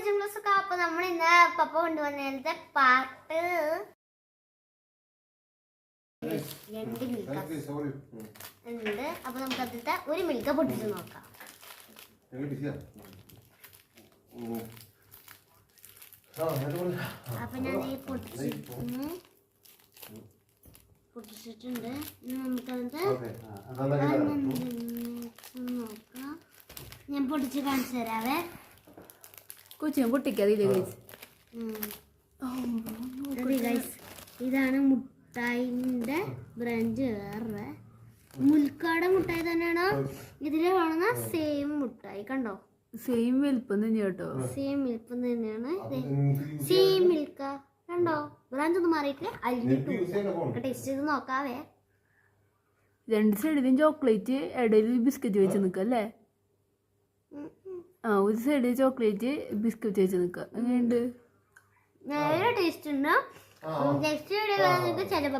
കൊച്ചുങ്ങളൊക്കെ അപ്പൊ നമ്മൾ ഇന്ന് പപ്പ കൊണ്ടുവന്നതിന്റെ പാട്ട് 2 മിൽക്ക ഉണ്ട്. അപ്പൊ നമുക്ക് അതിലത്തെ 1 മിൽക്ക പൊട്ടിച്ച് നോക്കാം. അപ്പൊ ഞാൻ ഈ പൊട്ടിച്ചിട്ടുണ്ട്. നമുക്കതിന്റെ നോക്കാം. ഞാൻ പൊട്ടിച്ച് കാണിച്ചു തരാവേ. കൊച്ചു പൊട്ടിക്കാതില്ലേ? ഇതാണ് മുട്ടായിന്റെ ബ്രാഞ്ച്. വേറെ മുൽക്കാട മുട്ടായി തന്നെയാണോ ഇതില് കാണുന്ന സെയിം മുട്ടായി? കണ്ടോ, സെയിം വലിപ്പം തന്നെ കേട്ടോ. സെയിം വലിപ്പം തന്നെയാണ്. സെയിം മിൽക്ക കണ്ടോ, ബ്രാഞ്ച് ഒന്നും മാറിയിട്ടില്ല. അരിഞ്ഞിട്ടു ടേസ്റ്റ് ചെയ്ത് നോക്കാവേ. 2 സൈഡിലും ചോക്ലേറ്റ്, ഇടയിൽ ബിസ്ക്കറ്റ് വെച്ച് നിൽക്കല്ലേ? ഒരു സൈഡിൽ ചോക്ലേറ്റ്, ബിസ്ക്കറ്റ് വെച്ച് നിൽക്കുക. എങ്ങനെയുണ്ട്? നല്ല ടേസ്റ്റ് ഉണ്ട്. നെക്സ്റ്റ് വീഡിയോ ചിലപ്പോ